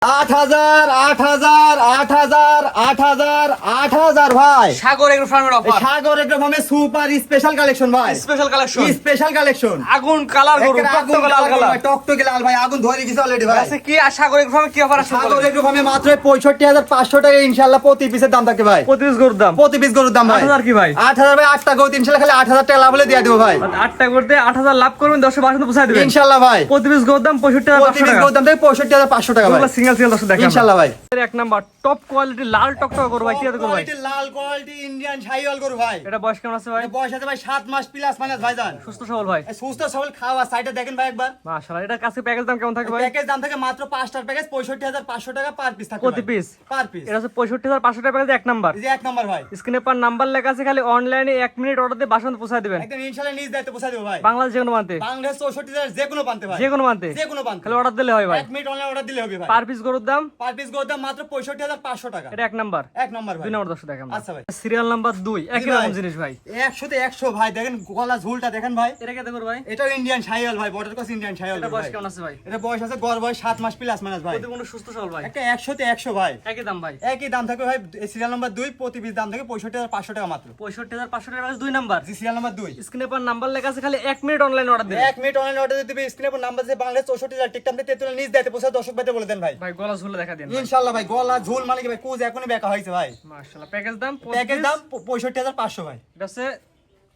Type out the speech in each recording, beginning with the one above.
8,000 8,000 8,000 8,000 8,000 ভাই। সাগর এগ্রো ফার্মের অফার। সাগর এগ্রো ফার্মের সুপার স্পেশাল কালেকশন ভাই। Special collection. Special collection. আগুন কালার গরু, টকটকে লাল কালার। টকটকে লাল ভাই, আগুন ধরে গেছে অলরেডি ভাই। আচ্ছা কি আর সাগর এগ্রো ফার্মে কি অফার আছে? সাগর এগ্রো ফার্মে মাত্র 65,500 টাকা ইনশাআল্লাহ প্রতি পিসের দাম থাকে ভাই। প্রতি পিস গরুর দাম। প্রতি পিস গরুর দাম ভাই 8,000 কি ভাই? 8,000 ভাই, 8টা গরু ইনশাআল্লাহ খালি 8,000 টাকা লাভ হলে দিয়ে দেব ভাই। 8টা করতে 8,000 লাভ করবেন, 10 বাসন পৌঁছায় দিবেন ইনশাআল্লাহ ভাই। প্রতি পিস গরুর দাম 65,500 প্রতি পিস টাকা। গরুর দাম থাকে 65,500 টাকা ভাই। সিঙ্গেল সিঙ্গেল 10 দেখেন ইনশাআল্লাহ ভাই। এক নাম্বার টপ কোয়ালিটি লাল টকটকে গরু ভাই, কি আছে গরু ভাই? কোয়ালিটি লাল কোয়ালিটি ইন্ডিয়ান শাহিওয়াল গরু ভাই। এটা বয়স কেমন আছে ভাই? এর বয়স আছে ভাই 7 মাস প্লাস মাইনাস ভাইজান। সুস্থ সবল ভাই, এই সুস্থ সবল খাওয়া সাইডে দেখেন ভাই একবার। মাশাআল্লাহ। এটা কাছে প্যাকেজ দাম কেমন থাকে ভাই? প্যাকেজ দাম থাকে মাত্র 5টার প্যাকেজ 65,500 টাকা পার পিস থাকে প্রতি ভাই। Piece per piece. এটা হচ্ছে 65,500 টাকা প্যাকেজ এক নাম্বার। এই যে এক নাম্বার ভাই। স্ক্রিনে পার নাম্বার লেখা আছে, খালি অনলাইনে 1 মিনিট অর্ডার দিয়ে বাসন পৌঁছায় দিবেন একদম ইনশাআল্লাহ নিজ দায়িত্বে পৌঁছে দেব ভাই। বাংলাদেশ যে কোনো মানতে। বাংলাদেশ 64 জেলার যে কোনো প্রান্তে ভাই। যে কোনো মানতে যে কোনো প্রান্তে। খালি অর্ডার দিলে হয় ভাই। 1 মিনিট অনলাইন অর্ডার দিলে হবে ভাই। পার পিস গরুর দাম পার পিস গরুর দাম মাত্র 65,500 টাকা। এটা এক নাম্বার। এক নাম্বার ভাই। 2 নাম্বার 10 দেখেন। আচ্ছা ভাই। সিরিয়াল নাম্বার 2 একই ভাই। রকম জিনিস ভাই। 100 তে 100 ভাই, দেখেন গলা ঝুলটা দেখেন ভাই। এটা কে দেখো ভাই? এটাও ইন্ডিয়ান শাহিওয়াল ভাই, বর্ডার ক্রস ইন্ডিয়ান শাহিওয়াল এটা ভাই। বয়স কেমন আছে ভাই? এটা বয়স আছে গড় বয়স 7 মাস প্লাস মাইনাস ভাই। প্রতিবন্ধী সুস্থ সবল ভাই। একটা 100 তে 100 ভাই। একই দাম ভাই। একই দাম থাকবে ভাই। সিরিয়াল নাম্বার 2 প্রতি পিস দাম থাকে 65,500 টাকা মাত্র। 65,500 টাকা 2 নাম্বার। জি সিরিয়াল নাম্বার 2। স্ক্রিনে পার নাম্বার লেখা আছে, খালি 1 মিনিট অনলাইন অর্ডার দিন। 1 মিনিট অনলাইন অর্ডার দিতে স্ক্রিনে উপর নাম্বার আছে বাংলাদেশ 64 জেলা টিকটামতে তেতুল নিজ দায়িত্বে পৌঁছে দর্শক ভাইতে বলে দেন ভাই। ভাই গলা ঝুলে দেখা দিন। ইনশাআল্লাহ ভাই। গলা ঝুল মানে কি ভাই, কুজ এখনই বেকা হইছে ভাই। মাশাআল্লাহ। প্যাকেজ দাম প্যাকেজ দাম 65,500 ভাই। এটা হচ্ছে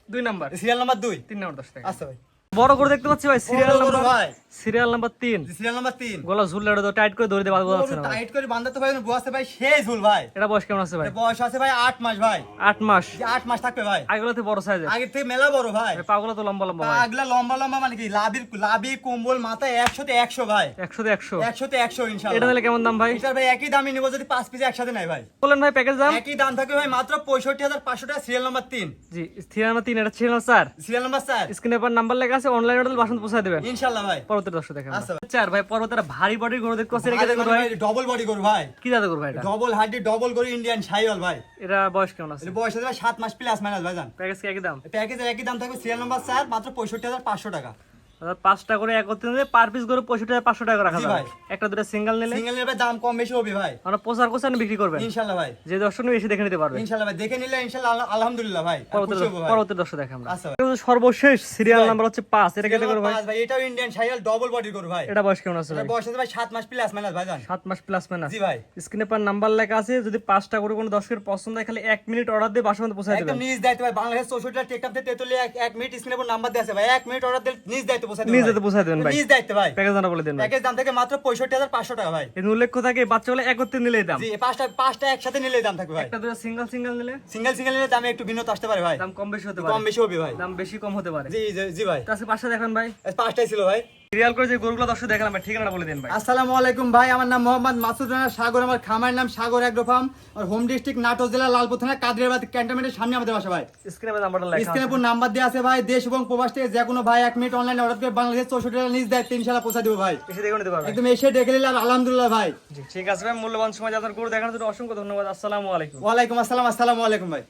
2 নাম্বার। Serial number 2। 3 নাম্বার 10 টাকা। আচ্ছা ভাই। বড় করে দেখতে পাচ্ছি ভাই, সিরিয়াল বড় নাম্বার ভাই। Serial number 3। Serial number 3। গলা ঝুল লাড়ো টাইট করে ধরে দিয়ে বাদ যাচ্ছে না ভাই। টাইট করে বাঁধাতে ভাই বসে ভাই সেই ঝুল ভাই। এটা বয়স কেমন আছে ভাই? এর বয়স আছে ভাই 8 মাস ভাই। 8 মাস। যে 8 মাস থাকবে ভাই। আগলাতে বড় সাইজের। আগে থেকে মেলা বড় ভাই। পাগুলা তো লম্বা লম্বা ভাই। পাগলা লম্বা লম্বা মানে কি লাভি কম্বল মাথা 100 তে 100 ভাই। 100 তে 100। 100 তে 100 এটা ইনশাআল্লাহ। নিলে কেমন দাম ভাই? এটার ভাই একই দামই নিব যদি 5 পিস একসাথে নাই ভাই। বলেন ভাই প্যাকেজ দাম। একই দাম থাকবে ভাই মাত্র 65,500 টাকা। Serial number 3। জি সিরিয়াল নাম্বার 3। এটা সিরিয়াল 4। Serial number 4। স্ক্রিনে পার নাম্বার লেখা আছে, অনলাইন অর্ডার বাসন পৌঁছায় দিবেন ইনশাআল্লাহ ভাই। পরবর্তী দর্শক দেখেন। আচ্ছা ভাই। 4 ভাই পরবর্তীটা ভারী বডির গরু দেখতে পাচ্ছি, এটা দেখো ভাই। ডবল বডি গরু ভাই। কি জাতের গরু ভাই এটা? ডবল হাড্ডি ডবল গরু ইন্ডিয়ান শাহিওয়াল ভাই। এটা বয়স কেমন আছে? এর বয়স আছে ভাই 7 মাস প্লাস মাইনাস ভাইজান। প্যাকেজ কি একই দাম? প্যাকেজের একই দাম থাকবে সিরিয়াল নাম্বার 4 মাত্র 65,500 টাকা। অর্থাৎ 5টা করে একত্রিত নিলে পার পিস গরু 65,500 টাকা রাখা জি যাবে। ভাই। একটা দুটো সিঙ্গেল নিলে সিঙ্গেল এর দাম কম বেশি হবে ভাই। আমরা প্রচার কোচান বিক্রি করবেন। ইনশাআল্লাহ ভাই। যে দর্শক এসে দেখে নিতে পারবে। ইনশাআল্লাহ ভাই। দেখে নিলে ইনশাআল্লাহ আলহামদুলিল্লাহ ভাই। খুশি হব ভাই। পরবর্তী দর্শক দেখে আমরা। আচ্ছা ভাই। এটা হচ্ছে সর্বশেষ সিরিয়াল ভাই। নাম্বার হচ্ছে 5। এটা কে দেখো ভাই? ভাই এটাও ইন্ডিয়ান শাহিওয়াল ডবল বডি গরু ভাই। এটা বয়স কেমন আছে ভাই? এর বয়স আছে ভাই 7 মাস প্লাস মাইনাস ভাইজান। 7 মাস প্লাস মাইনাস। জি ভাই। স্ক্রিনে পার নাম্বার লেখা আছে, যদি 5টা করে কোনো দর্শকের পছন্দ হয় খালি 1 মিনিট অর্ডার দিয়ে বাসার মধ্যে পৌঁছায় একদম দিবেন। নিজ দায়িত্ব ভাই। বাংলাদেশ 64 জেলা টিকটামতে তেতুলিয়া 1 মিনিট স্ক্রিনে উপর নাম্বার দেয়া আছে ভাই। 1 মিনিট অর্ডার দিলে নিজ দায়িত্ব পৌঁছে দেব। নিজ হাতে পৌঁছায় দিবেন ভাই। নিজ দায়িত্ব ভাই। প্যাকেজ দাম বলে দেন ভাই। প্যাকেজ দাম থেকে মাত্র 65,500 টাকা ভাই। এর উল্লেখ্য থাকে বাচ্চাগুলো একত্রে নিলেই দাম। জি পাঁচটা একসাথে নিলে দাম থাকবে ভাই। একটা দুটো সিঙ্গেল সিঙ্গেল নিলে সিঙ্গেল নিলে দামে একটু ভিন্নতা আসতে পারে ভাই। দাম কম বেশি হতে কম পারে। বেশি হবে ভাই। দাম বেশি কম হতে পারে। জি জি ভাই। তাহলে পাঁচটা দেখেন ভাই। পাঁচটাই ছিল ভাই। সিরিয়াল করে যে গরুগুলো দর্শক দেখালাম ভাই, ঠিকানাটা বলে দেন ভাই। আসসালামু আলাইকুম ভাই। আমার নাম মোহাম্মদ মাসুদ রানা সাগর। আমার খামারের নাম সাগর এগ্রো ফার্ম। আর হোম ডিস্ট্রিক্ট নাটোর জেলা লালপুর থানা কাদরিয়াবাদ ক্যান্টনমেন্টের সামনে আমাদের বাসা ভাই। স্ক্রিনে নাম্বারটা লেখা স্ক্রিনে আছে। উপর নাম্বার দেওয়া আছে ভাই। দেশ এবং প্রবাস থেকে যে কোনো ভাই 1 মিনিট অনলাইনে অর্ডার করে বাংলাদেশ 64 জেলা নিজ দায়িত্ব ইনশাআল্লাহ পৌঁছে দেব ভাই। এসে দেখে নিতে পারবেন। একদম এসে দেখে নিলে আলহামদুলিল্লাহ ভাই। জি ঠিক আছে ভাই, মূল্যবান সময় আপনার গরু দেখানোর জন্য অসংখ্য ধন্যবাদ। আসসালামু আলাইকুম। ওয়ালাইকুম আসসালাম। আসসালামু আলাইকুম ভাই।